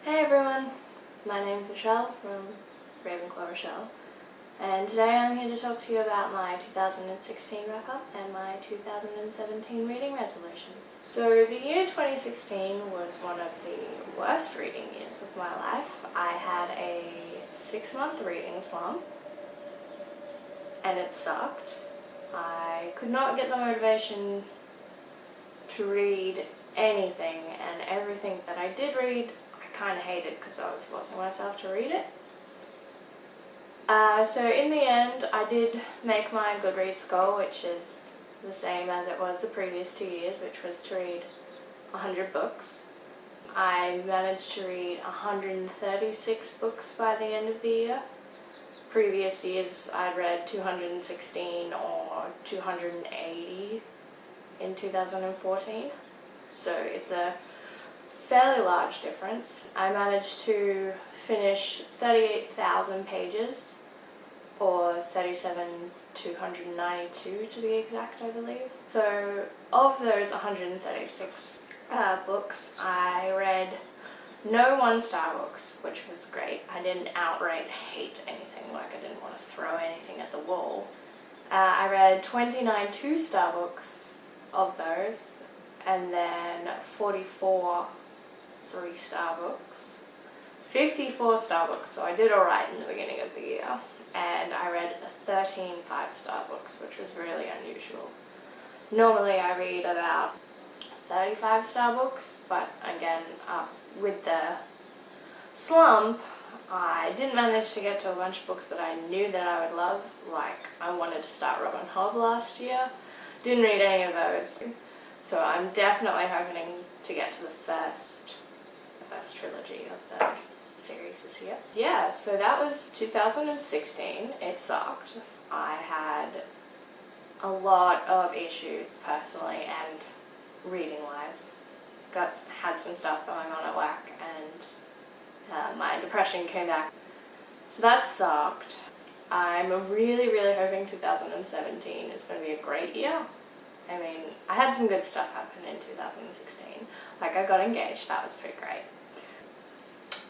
Hey everyone, my name's Rochelle from Ravenclaw Rochelle, and today I'm here to talk to you about my 2016 wrap-up and my 2017 reading resolutions. So the year 2016 was one of the worst reading years of my life. I had a 6-month reading slump, and it sucked. I could not get the motivation to read anything, and everything that I did read I kind of hated because I was forcing myself to read it. So in the end I did make my Goodreads goal, which is the same as it was the previous 2 years, which was to read 100 books. I managed to read 136 books by the end of the year. Previous years I'd read 216 or 280 in 2014, so it's a fairly large difference. I managed to finish 38,000 pages, or 37,292 to be exact, I believe. So of those 136 books, I read no 1-star books, which was great. I didn't outright hate anything, like I didn't want to throw anything at the wall. I read 29 2-star books of those, and then 44 3-star books, 54 star books, so I did alright in the beginning of the year, and I read 13 5-star books, which was really unusual. Normally I read about 35-star books, but again, with the slump, I didn't manage to get to a bunch of books that I knew that I would love, like I wanted to start Robin Hobb last year. Didn't read any of those, so I'm definitely hoping to get to the first trilogy of the series this year. Yeah, so that was 2016. It sucked. I had a lot of issues personally and reading-wise. Had some stuff going on at work, and my depression came back. So that sucked. I'm really hoping 2017 is going to be a great year. I mean, I had some good stuff happen in 2016. Like, I got engaged, that was pretty great.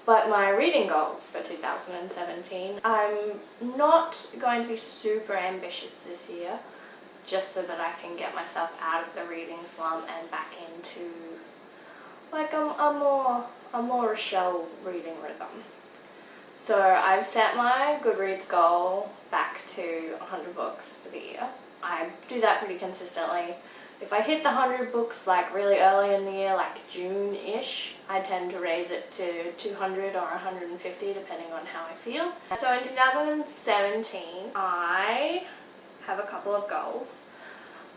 But my reading goals for 2017, I'm not going to be super ambitious this year, just so that I can get myself out of the reading slump and back into like a more Rochelle reading rhythm. So I've set my Goodreads goal back to 100 books for the year. I do that pretty consistently. If I hit the 100 books like really early in the year, like June-ish, I tend to raise it to 200 or 150 depending on how I feel. So in 2017, I have a couple of goals.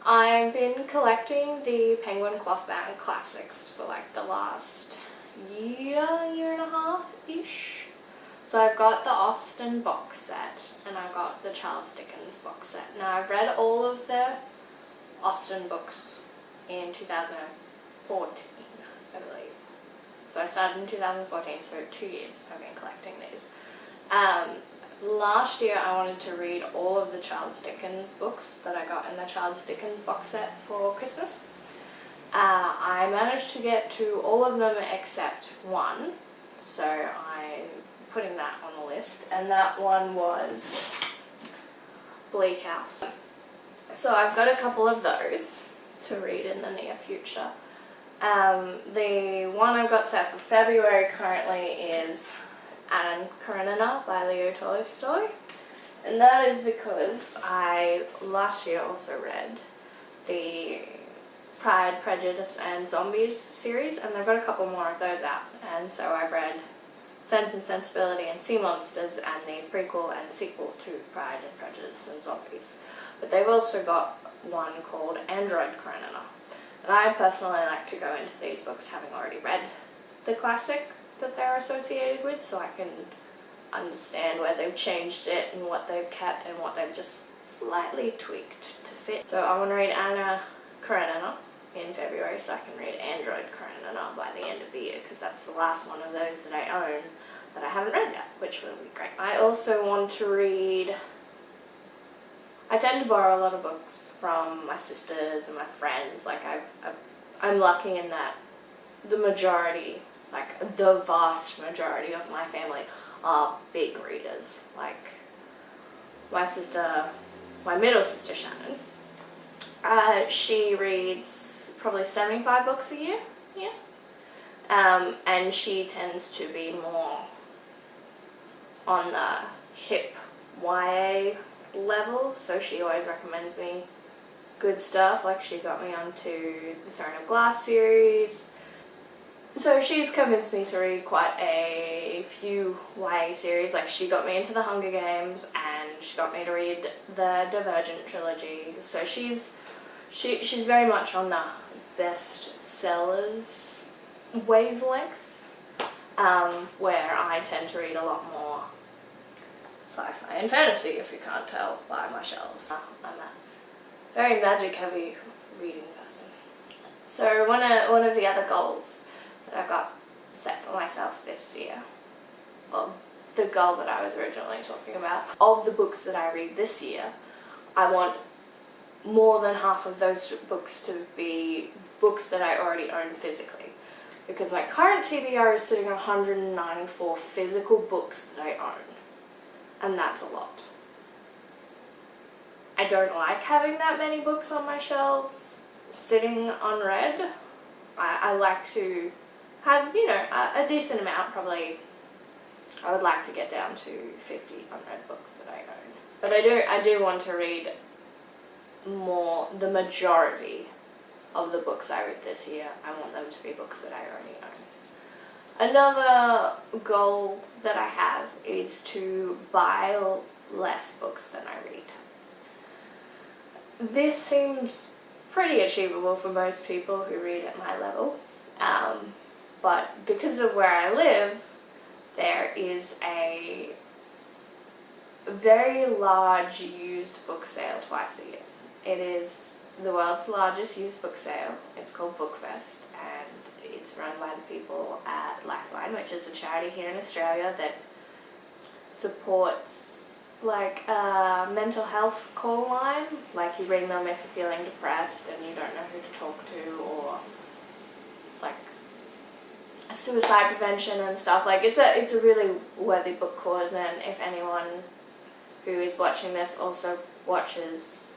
I've been collecting the Penguin Clothbound Classics for like the last year and a half-ish. So I've got the Austen box set, and I've got the Charles Dickens box set. Now I've read all of the Austen books in 2014, I believe. So I started in 2014, so 2 years I've been collecting these. Last year I wanted to read all of the Charles Dickens books that I got in the Charles Dickens box set for Christmas. I managed to get to all of them except one, so I'm putting that on the list, and that one was Bleak House. So I've got a couple of those to read in the near future. The one I've got set for February currently is Anna Karenina by Leo Tolstoy, and that is because I last year also read the Pride, Prejudice and Zombies series, and they've got a couple more of those out, and so I've read Sense and Sensibility and Sea Monsters and the prequel and sequel to Pride and Prejudice and Zombies. But they've also got one called Android Karenina. And I personally like to go into these books having already read the classic that they're associated with, so I can understand where they've changed it and what they've kept and what they've just slightly tweaked to fit. So I want to read Anna Karenina in February, so I can read Android Karenina by the end of the year, because that's the last one of those that I own that I haven't read yet, which will be great. I also want to read... I tend to borrow a lot of books from my sisters and my friends. Like I'm lucky in that the majority, like the vast majority of my family are big readers. Like my middle sister Shannon, she reads probably 75 books a year, and she tends to be more on the hip YA level, so she always recommends me good stuff. Like she got me onto the Throne of Glass series, so she's convinced me to read quite a few YA series. Like she got me into the Hunger Games, and she got me to read the Divergent trilogy, so she's very much on the best sellers wavelength, where I tend to read a lot more sci-fi and fantasy, if you can't tell by my shelves. I'm a very magic-heavy reading person. So one of the other goals that I got set for myself this year, well, the goal that I was originally talking about, of the books that I read this year, I want more than half of those books to be books that I already own physically. Because my current TBR is sitting on 194 physical books that I own. And that's a lot. I don't like having that many books on my shelves sitting unread. I like to have, a decent amount. Probably I would like to get down to 50 unread books that I own. But I do want to read the majority of the books I read this year. I want them to be books that I already own. Another goal that I have is to buy less books than I read. This seems pretty achievable for most people who read at my level, but because of where I live, there is a very large used book sale twice a year. It is the world's largest used book sale. It's called Bookfest, and it's run by the people at Lifeline, which is a charity here in Australia that supports like a mental health call line. Like you ring them if you're feeling depressed and you don't know who to talk to, or like suicide prevention and stuff. Like it's a really worthy book cause, and if anyone who is watching this also watches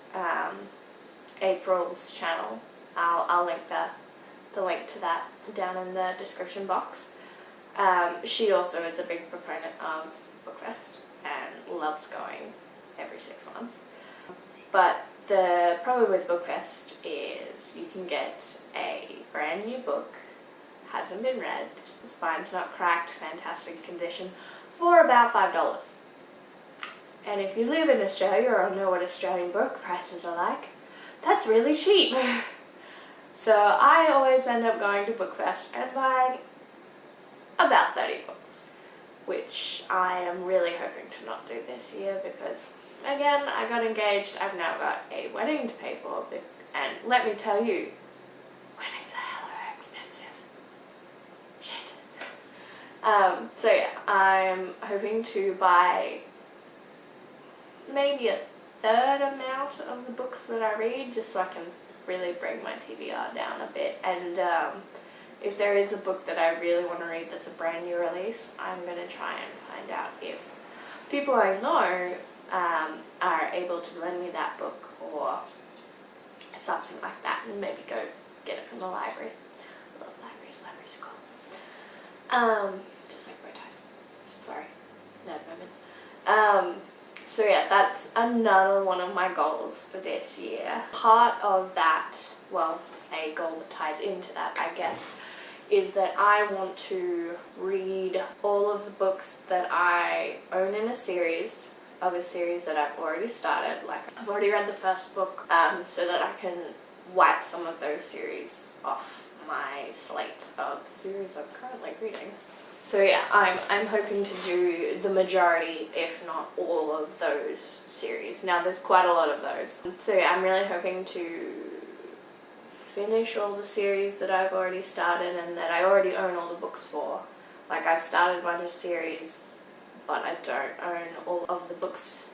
April's channel, I'll link the link to that down in the description box. She also is a big proponent of Bookfest and loves going every 6 months. But the problem with Bookfest is you can get a brand new book, hasn't been read, the spine's not cracked, fantastic condition, for about $5. And if you live in Australia or know what Australian book prices are like, that's really cheap. So I always end up going to Bookfest and buying about 30 books, which I am really hoping to not do this year because, again, I got engaged, I've now got a wedding to pay for, and let me tell you, weddings are hella expensive. Shit. So yeah, I'm hoping to buy maybe a third amount of the books that I read, just so I can really bring my TBR down a bit. And if there is a book that I really want to read that's a brand new release, I'm going to try and find out if people I know are able to lend me that book or something like that, and maybe go get it from the library. I love libraries, libraries are cool. Just like bow ties. Sorry, nerd moment. So yeah, that's another one of my goals for this year. Part of that, well, a goal that ties into that, I guess, is that I want to read all of the books that I own in a series that I've already started. Like, I've already read the first book, so that I can wipe some of those series off my slate of series I'm currently reading. So yeah, I'm hoping to do the majority, if not all, of those series. Now there's quite a lot of those. So yeah, I'm really hoping to finish all the series that I've already started and that I already own all the books for. Like, I've started a bunch of series, but I don't own all of the books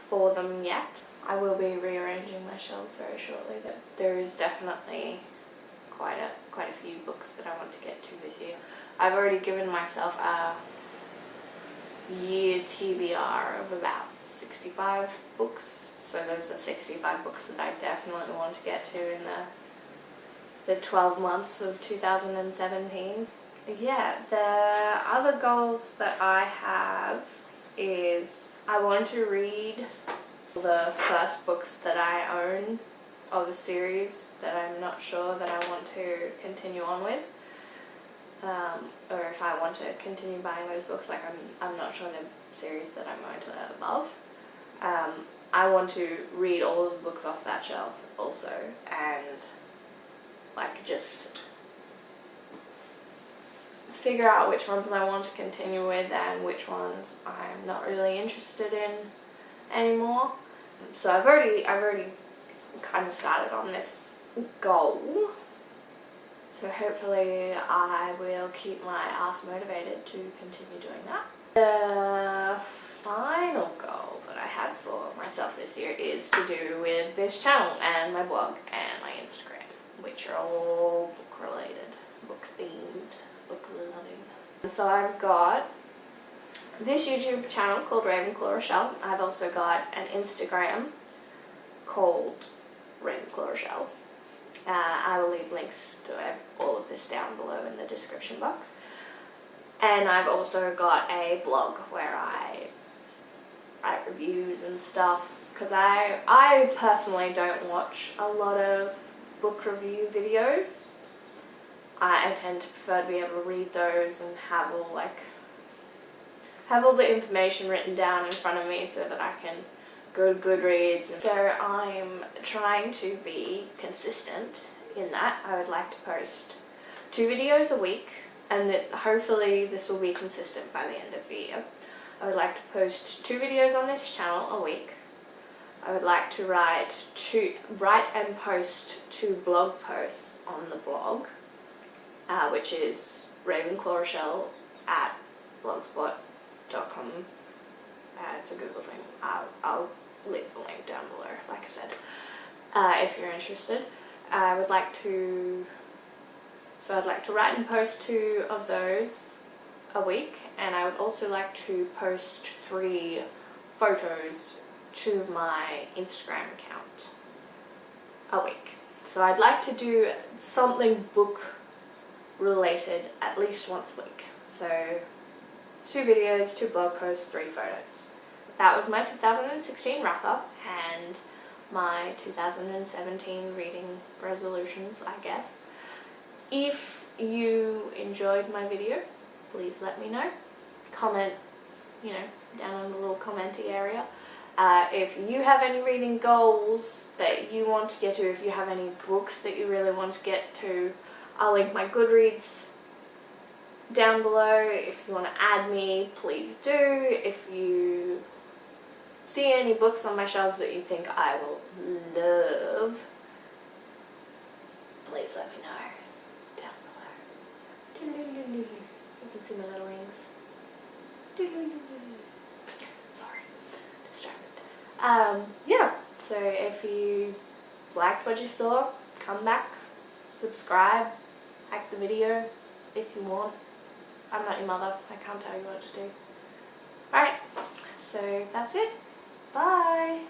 for them yet. I will be rearranging my shelves very shortly, but there is definitely quite a few books that I want to get to this year. I've already given myself a year TBR of about 65 books. So those are 65 books that I definitely want to get to in the 12 months of 2017. Yeah, the other goals that I have is I want to read the first books that I own of a series that I'm not sure that I want to continue on with. Or if I want to continue buying those books, like I'm not sure the series that I'm going to love. I want to read all of the books off that shelf also, and like just figure out which ones I want to continue with and which ones I'm not really interested in anymore. So I've already kind of started on this goal. So hopefully I will keep my ass motivated to continue doing that. The final goal that I had for myself this year is to do with this channel and my blog and my Instagram, which are all book related, book themed, book loving. So I've got this YouTube channel called Ravenclaw Rochelle. I've also got an Instagram called Ravenclaw Rochelle. I will leave links to all of this down below in the description box. And I've also got a blog where I write reviews and stuff, because I personally don't watch a lot of book review videos. I tend to prefer to be able to read those and have all the information written down in front of me so that I can go to Goodreads. And so I'm trying to be consistent in that. I would like to post 2 videos a week, and that hopefully this will be consistent by the end of the year. I would like to post 2 videos on this channel a week. I would like to write and post 2 blog posts on the blog, which is Ravenclaw Rochelle at blogspot.com. It's a Google thing. I'll leave the link down below, like I said, if you're interested. I'd like to write and post 2 of those a week, and I would also like to post 3 photos to my Instagram account a week. So I'd like to do something book related at least once a week. So 2 videos, 2 blog posts, 3 photos. That was my 2016 wrap up and my 2017 reading resolutions, I guess. If you enjoyed my video, please let me know. Comment, down in the little commenty area. If you have any reading goals that you want to get to, if you have any books that you really want to get to, I'll link my Goodreads down below. If you want to add me, please do. If you see any books on my shelves that you think I will love, please let me know down below. You can see my little wings. Sorry, distracted. Yeah, so if you liked what you saw, come back, subscribe, like the video if you want. I'm not your mother, I can't tell you what to do. Alright, so that's it. Bye!